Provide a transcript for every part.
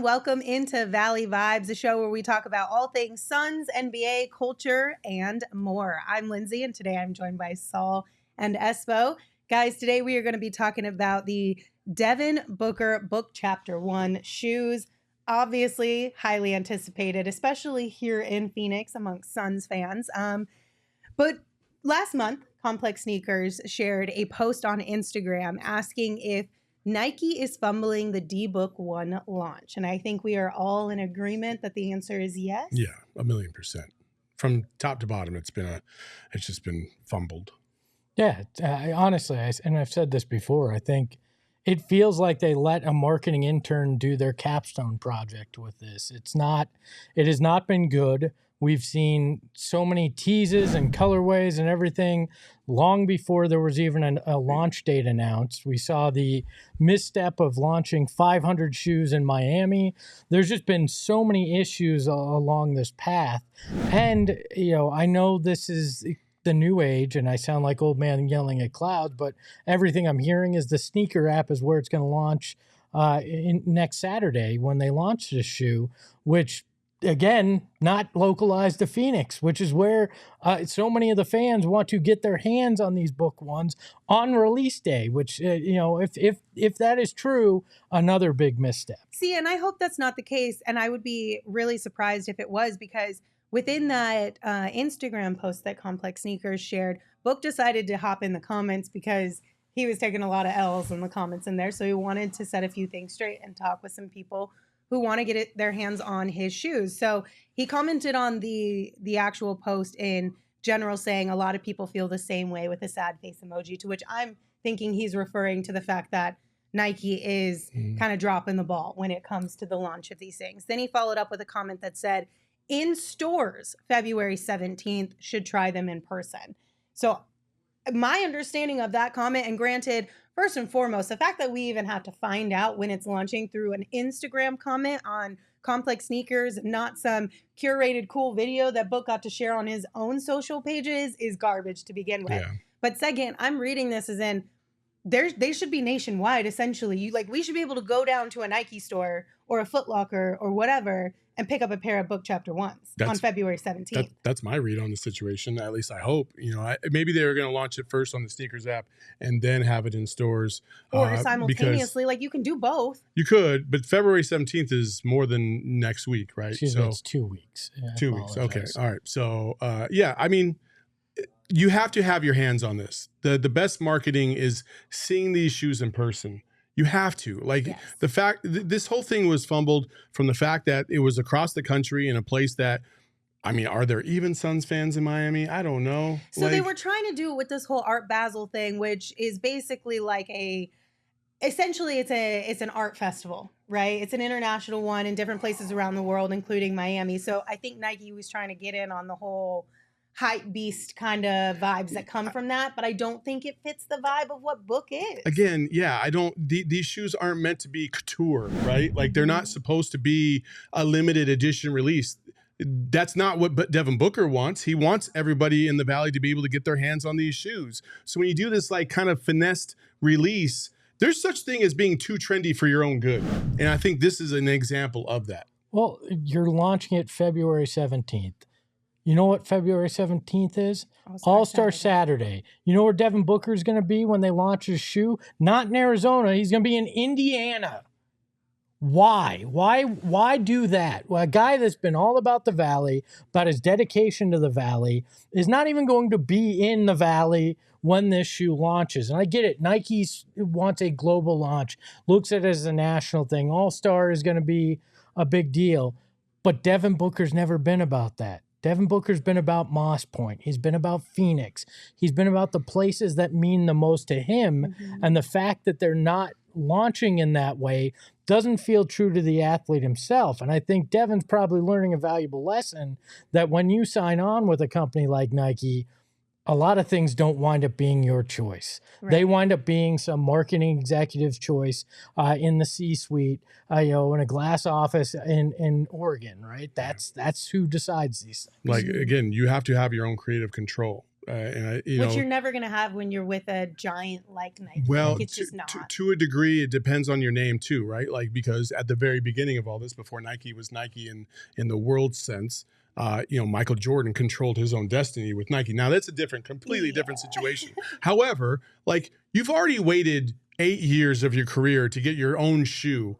Welcome into Valley Vibes, a show where we talk about all things Suns, NBA, culture, and more. I'm Lindsay, and today I'm joined by Saul and Espo. Guys, today we are going to be talking about the Devin Booker book chapter 1 shoes. Obviously, highly anticipated, especially here in Phoenix amongst Suns fans. But last month, Complex Sneakers shared a post on Instagram asking if Nike is fumbling the D-Book 1 launch. And I think we are all in agreement that the answer is yes. Yeah, 1,000,000%. From top to bottom, it's just been fumbled. Yeah, honestly, and I've said this before, I think it feels like they let a marketing intern do their capstone project with this. It has not been good. We've seen so many teases and colorways and everything long before there was even a launch date announced. We saw the misstep of launching 500 shoes in Miami. There's just been so many issues along this path. And, I know this is the new age and I sound like old man yelling at clouds, but everything I'm hearing is the sneaker app is where it's going to launch next Saturday when they launch this shoe, which again, not localized to Phoenix, which is where so many of the fans want to get their hands on these book ones on release day, which, if that is true, another big misstep. See, and I hope that's not the case. And I would be really surprised if it was, because within that Instagram post that Complex Sneakers shared, Book decided to hop in the comments because he was taking a lot of L's in the comments in there. So he wanted to set a few things straight and talk with some people who want to get their hands on his shoes. So he commented on the actual post in general, saying a lot of people feel the same way, with a sad face emoji, to which I'm thinking he's referring to the fact that Nike is kind of dropping the ball when it comes to the launch of these things. Then he followed up with a comment that said, in stores, February 17th, should try them in person. So my understanding of that comment, and granted, first and foremost, the fact that we even have to find out when it's launching through an Instagram comment on Complex Sneakers, not some curated cool video that Book got to share on his own social pages, is garbage to begin with. Yeah. But second, I'm reading this as in they should be nationwide, essentially. We should be able to go down to a Nike store or a Foot Locker or whatever and pick up a pair of book chapter 1s on February 17th. That's my read on the situation. At least I hope. Maybe they were going to launch it first on the sneakers app and then have it in stores. Or simultaneously. You can do both. You could, but February 17th is more than next week, right? It's 2 weeks. Yeah, 2 weeks. Okay. All right. So, you have to have your hands on this. The best marketing is seeing these shoes in person. You have to. Yes. The fact this whole thing was fumbled from the fact that it was across the country in a place that, are there even Suns fans in Miami? I don't know. So they were trying to do it with this whole Art Basel thing, which is basically essentially it's an art festival, right? It's an international one in different places around the world, including Miami. So I think Nike was trying to get in on the whole hype beast kind of vibes that come from that, but I don't think it fits the vibe of what Book is. Again, yeah, these shoes aren't meant to be couture, right? They're not supposed to be a limited edition release. That's not what Devin Booker wants. He wants everybody in the Valley to be able to get their hands on these shoes. So when you do this kind of finessed release, there's such thing as being too trendy for your own good. And I think this is an example of that. Well, you're launching it February 17th. You know what February 17th is? All-Star Saturday. You know where Devin Booker is going to be when they launch his shoe? Not in Arizona. He's going to be in Indiana. Why? Why do that? Well, a guy that's been all about the Valley, about his dedication to the Valley, is not even going to be in the Valley when this shoe launches. And I get it. Nike wants a global launch, looks at it as a national thing. All-Star is going to be a big deal. But Devin Booker's never been about that. Devin Booker's been about Moss Point. He's been about Phoenix. He's been about the places that mean the most to him. Mm-hmm. And the fact that they're not launching in that way doesn't feel true to the athlete himself. And I think Devin's probably learning a valuable lesson that when you sign on with a company like Nike, a lot of things don't wind up being your choice. Right. They wind up being some marketing executive's choice in the C-suite, in a glass office in Oregon, right? That's who decides these things. Again, you have to have your own creative control. Which you're never going to have when you're with a giant like Nike. Well, like, it's just not. To a degree, it depends on your name too, right? Like, because at the very beginning of all this, before Nike was Nike in the world sense, Michael Jordan controlled his own destiny with Nike. Now that's a completely different situation. However, like, you've already waited 8 years of your career to get your own shoe.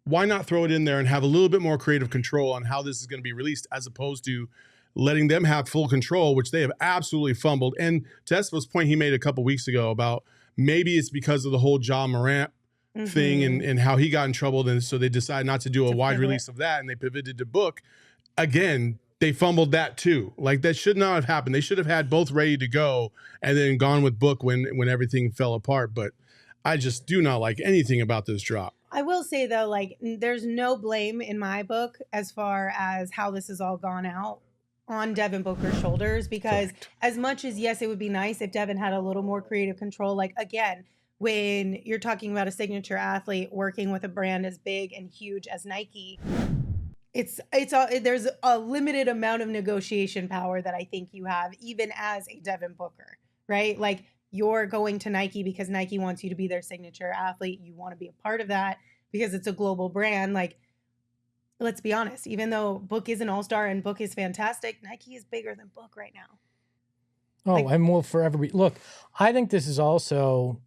Why not throw it in there and have a little bit more creative control on how this is going to be released, as opposed to letting them have full control, which they have absolutely fumbled. And to Espo's point he made a couple weeks ago about maybe it's because of the whole Ja Morant thing and how he got in trouble. And so they decided not to do a wide release of that, and they pivoted to Book. Again, they fumbled that too. Like, that should not have happened. They should have had both ready to go and then gone with Book when everything fell apart. But I just do not like anything about this drop. I will say, though, like, there's no blame in my book as far as how this has all gone out on Devin Booker's shoulders, because as much as, yes, it would be nice if Devin had a little more creative control. Like, again, when you're talking about a signature athlete working with a brand as big and huge as Nike, there's a limited amount of negotiation power that I think you have, even as a Devin Booker, right? Like, you're going to Nike because Nike wants you to be their signature athlete. You want to be a part of that because it's a global brand. Like, let's be honest, even though Book is an all-star and Book is fantastic, Nike is bigger than Book right now. Oh, and will forever be. Look, I think this is also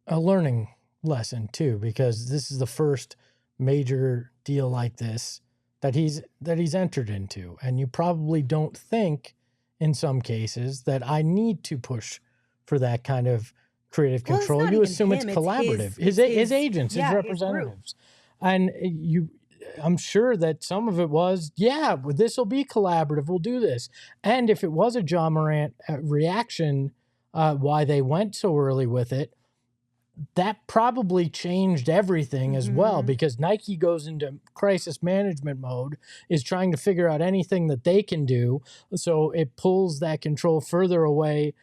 a learning lesson too, because this is the first major deal like this that he's entered into. And you probably don't think in some cases that I need to push for that kind of creative control. You assume it's collaborative. His agents, his representatives. And I'm sure that some of it was, this will be collaborative. We'll do this. And if it was a Ja Morant reaction, why they went so early with it, that probably changed everything as well, because Nike goes into crisis management mode, is trying to figure out anything that they can do. So it pulls that control further away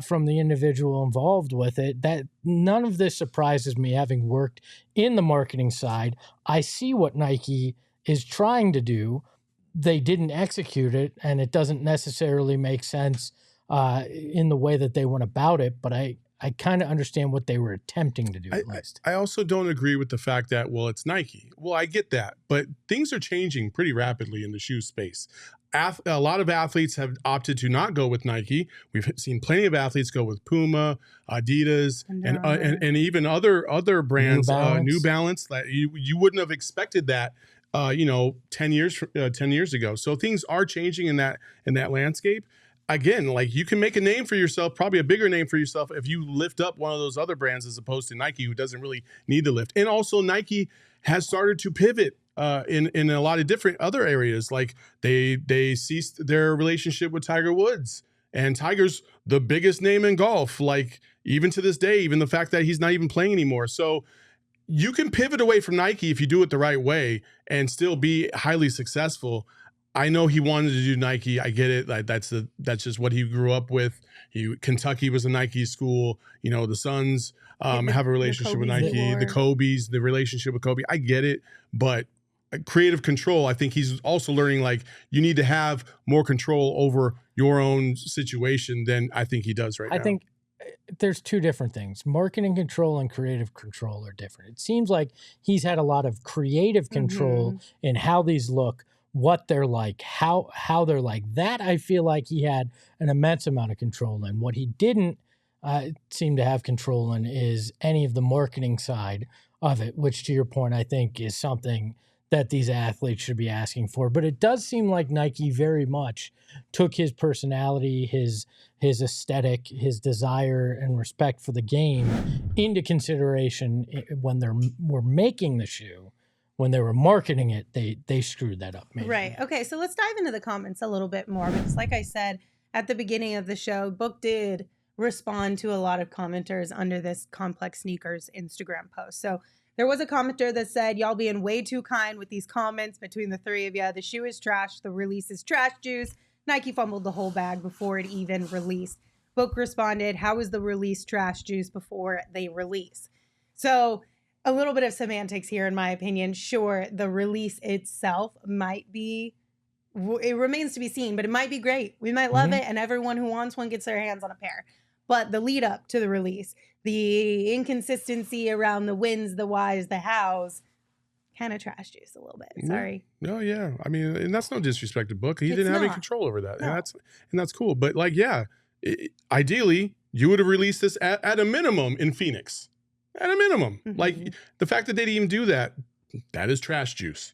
from the individual involved with it. That none of this surprises me, having worked in the marketing side. I see what Nike is trying to do. They didn't execute it, and it doesn't necessarily make sense in the way that they went about it, but I kind of understand what they were attempting to do, at least. I also don't agree with the fact that, well, it's Nike. Well, I get that, but things are changing pretty rapidly in the shoe space. A lot of athletes have opted to not go with Nike. We've seen plenty of athletes go with Puma, Adidas, and even other brands, New Balance. That you wouldn't have expected that, 10 years ago. So things are changing in that landscape. Again, like, you can make a name for yourself, probably a bigger name for yourself, if you lift up one of those other brands as opposed to Nike, who doesn't really need to lift. And also, Nike has started to pivot in a lot of different other areas. Like, they ceased their relationship with Tiger Woods, and Tiger's the biggest name in golf. Like, even to this day, even the fact that he's not even playing anymore. So you can pivot away from Nike if you do it the right way and still be highly successful. I know he wanted to do Nike. I get it. Like, that's just what he grew up with. Kentucky was a Nike school. The Suns have a relationship with Nike. The Kobe's, the relationship with Kobe. I get it, but creative control, I think he's also learning, like, you need to have more control over your own situation than I think he does right now. I think there's two different things. Marketing control and creative control are different. It seems like he's had a lot of creative control in how these look, what they're like, how they're like. That I feel like he had an immense amount of control in. What he didn't seem to have control in is any of the marketing side of it, which, to your point, I think is something that these athletes should be asking for. But it does seem like Nike very much took his personality, his aesthetic, his desire and respect for the game into consideration when they were making the shoe. When they were marketing it, they screwed that up. Maybe. Right. Okay, so let's dive into the comments a little bit more, because like I said at the beginning of the show, Book did respond to a lot of commenters under this Complex Sneakers Instagram post. So there was a commenter that said, y'all being way too kind with these comments between the three of you. The shoe is trash. The release is trash juice. Nike fumbled the whole bag before it even released. Book responded, how is the release trash juice before they release? So a little bit of semantics here, in my opinion. Sure, the release itself might be it remains to be seen, but it might be great. We might love it, and everyone who wants one gets their hands on a pair. But the lead up to the release, the inconsistency around the whens, the whys, the hows, kind of trash juice a little bit. Sorry. No, yeah. I mean, and that's no disrespect to Book. He It's didn't have any not. control over that. No. And that's cool. But like, yeah, ideally, you would have released this at a minimum in Phoenix. At a minimum. Like, the fact that they didn't even do that, that is trash juice.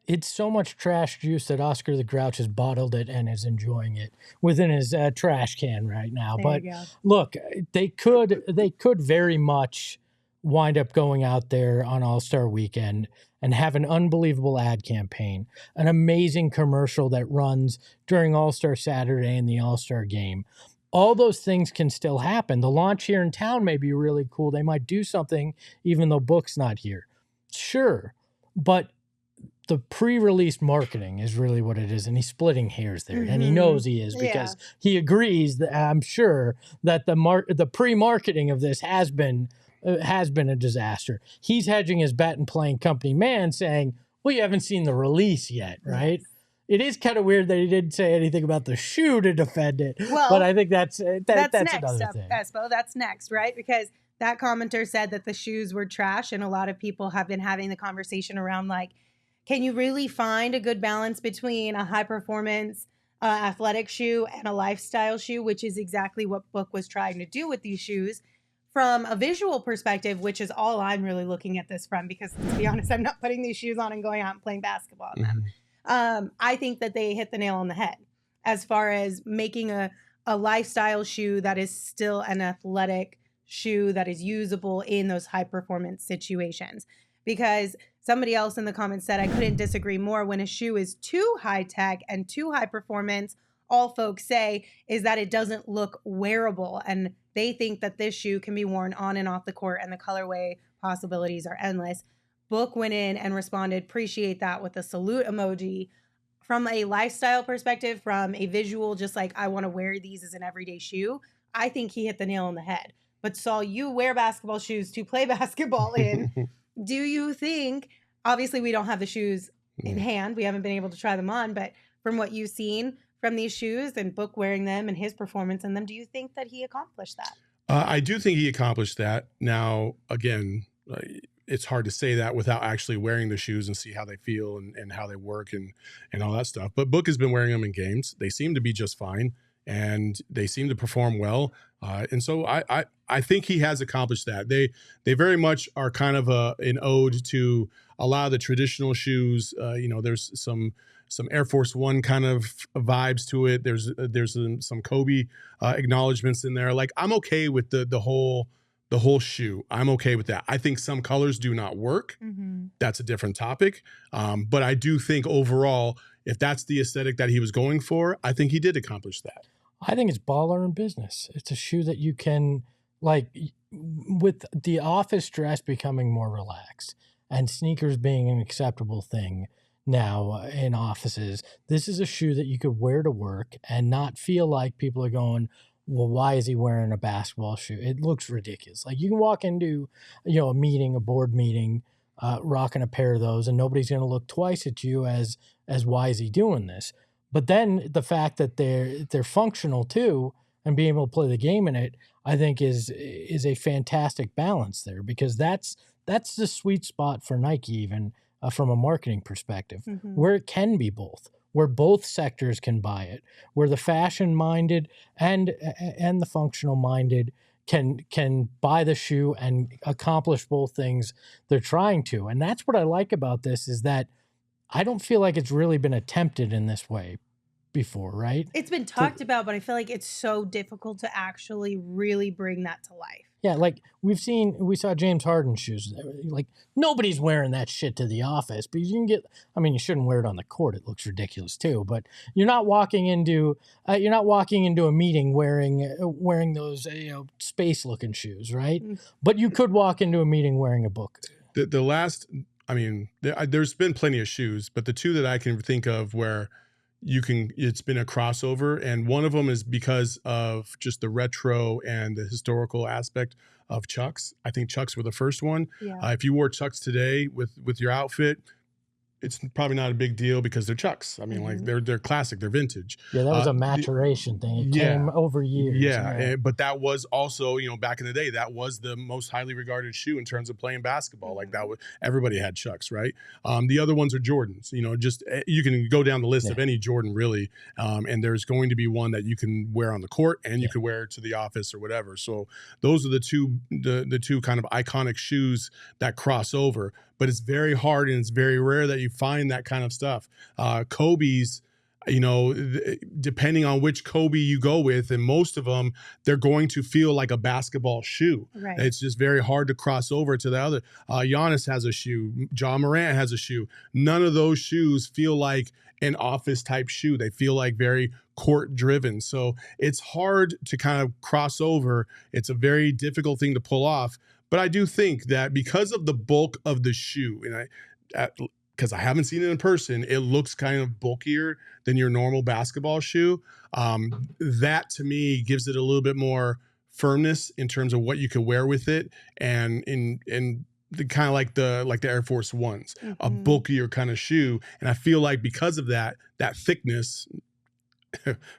It's so much trash juice that Oscar the Grouch has bottled it and is enjoying it within his trash can right now. There But you go. look, they could very much wind up going out there on All-Star Weekend and have an unbelievable ad campaign, an amazing commercial that runs during All-Star Saturday and the All-Star game. All those things can still happen. The launch here in town may be really cool. They might do something even though Book's not here. Sure, but the pre-release marketing is really what it is, and he's splitting hairs there, and he knows he is because he agrees that I'm sure that the pre-marketing of this has been a disaster. He's hedging his bet and playing company man, saying, "Well, you haven't seen the release yet, right?" Yes. It is kind of weird that he didn't say anything about the shoe to defend it, Well, but I think that's next, another thing. Espo, that's next, right? Because that commenter said that the shoes were trash, and a lot of people have been having the conversation around like, can you really find a good balance between a high performance athletic shoe and a lifestyle shoe, which is exactly what Book was trying to do with these shoes from a visual perspective, which is all I'm really looking at this from, because to be honest, I'm not putting these shoes on and going out and playing basketball in them. I think that they hit the nail on the head as far as making a lifestyle shoe that is still an athletic shoe that is usable in those high performance situations. Because somebody else in the comments said, I couldn't disagree more. When a shoe is too high tech and too high performance, all folks say is that it doesn't look wearable. And they think that this shoe can be worn on and off the court, and the colorway possibilities are endless. Book went in and responded, appreciate that, with a salute emoji. From a lifestyle perspective, from a visual, just like I want to wear these as an everyday shoe, I think he hit the nail on the head. But Saul, you wear basketball shoes to play basketball in. Do you think, obviously we don't have the shoes in hand, we haven't been able to try them on, but from what you've seen from these shoes and Book wearing them and his performance in them, do you think that he accomplished that? I do think he accomplished that. Now, again, it's hard to say that without actually wearing the shoes and see how they feel and how they work and all that stuff. But Book has been wearing them in games. They seem to be just fine, and they seem to perform well. And so I think he has accomplished that. They very much are kind of an ode to a lot of the traditional shoes. There's some Air Force One kind of vibes to it. There's some Kobe acknowledgments in there. Like, I'm okay with the whole shoe. I'm okay with that. I think some colors do not work. That's a different topic. But I do think overall, if that's the aesthetic that he was going for, I think he did accomplish that. I think it's baller in business. It's a shoe that you can, like, with the office dress becoming more relaxed and sneakers being an acceptable thing now in offices, this is a shoe that you could wear to work and not feel like people are going, well, why is he wearing a basketball shoe? It looks ridiculous. Like, you can walk into, a meeting, a board meeting, rocking a pair of those, and nobody's going to look twice at you as why is he doing this? But then the fact that they're functional too, and being able to play the game in it, I think is a fantastic balance there, because that's the sweet spot for Nike, even from a marketing perspective, where it can be both, where both sectors can buy it, where the fashion minded and the functional minded can buy the shoe and accomplish both things they're trying to. And that's what I like about this, is that I don't feel like it's really been attempted in this way before, right? It's been talked about, but I feel like it's so difficult to actually really bring that to life. Yeah, like we saw James Harden shoes. Like, nobody's wearing that shit to the office, but you can you shouldn't wear it on the court. It looks ridiculous too, but you're not walking into a meeting wearing those, space looking shoes, right? But you could walk into a meeting wearing a Book. There's been plenty of shoes, but the two that I can think of where it's been a crossover, and one of them is because of just the retro and the historical aspect of Chucks. I think Chucks were the first one. Yeah. If you wore Chucks today with your outfit, it's probably not a big deal because they're Chucks. I mean, like they're classic, they're vintage. Yeah, that was a maturation thing. It came over years. Yeah, but that was also, back in the day, that was the most highly regarded shoe in terms of playing basketball. Like that was, everybody had Chucks, right? The other ones are Jordans. Just you can go down the list of any Jordan really, and there's going to be one that you can wear on the court and you can wear to the office or whatever. So those are the two kind of iconic shoes that cross over. But it's very hard and it's very rare that you find that kind of stuff. Kobe's, depending on which Kobe you go with, and most of them, they're going to feel like a basketball shoe. Right. It's just very hard to cross over to the other. Giannis has a shoe. Ja Morant has a shoe. None of those shoes feel like an office type shoe. They feel like very court driven. So it's hard to kind of cross over. It's a very difficult thing to pull off. But I do think that because of the bulk of the shoe, and because I haven't seen it in person, it looks kind of bulkier than your normal basketball shoe. That to me gives it a little bit more firmness in terms of what you can wear with it, and in the kind of like the Air Force Ones, a bulkier kind of shoe. And I feel like because of that thickness,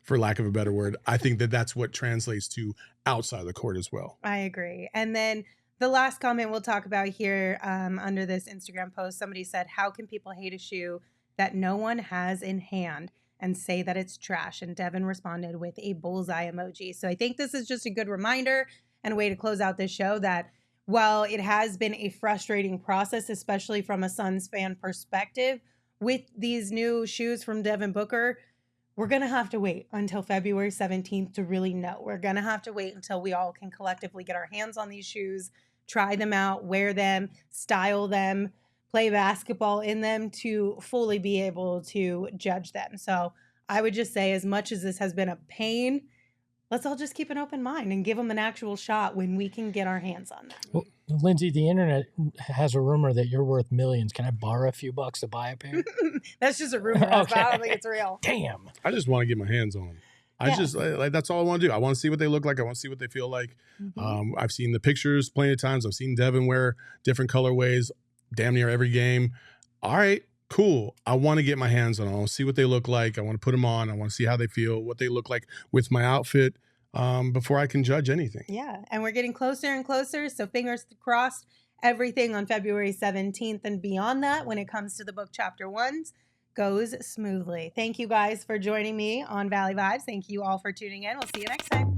for lack of a better word, I think that's what translates to outside the court as well. I agree. And then the last comment we'll talk about here under this Instagram post, somebody said, how can people hate a shoe that no one has in hand and say that it's trash? And Devin responded with a bullseye emoji. So I think this is just a good reminder and a way to close out this show that while it has been a frustrating process, especially from a Suns fan perspective, with these new shoes from Devin Booker, we're going to have to wait until February 17th to really know. We're going to have to wait until we all can collectively get our hands on these shoes, try them out, wear them, style them, play basketball in them to fully be able to judge them. So I would just say, as much as this has been a pain, let's all just keep an open mind and give them an actual shot when we can get our hands on them. Well, Lindsay, the internet has a rumor that you're worth millions. Can I borrow a few bucks to buy a pair? That's just a rumor. Okay. I don't think it's real. Damn. I just want to get my hands on them. I just that's all I want to do. I want to see what they look like. I want to see what they feel like. I've seen the pictures plenty of times. I've seen Devin wear different colorways damn near every game. All right, cool. I want to get my hands on them. I want to see what they look like. I want to put them on. I want to see how they feel, what they look like with my outfit before I can judge anything. Yeah, and we're getting closer and closer. So fingers crossed, everything on February 17th and beyond that, when it comes to the book chapter 1s, goes smoothly. Thank you guys for joining me on Valley Vibes. Thank you all for tuning in. We'll see you next time.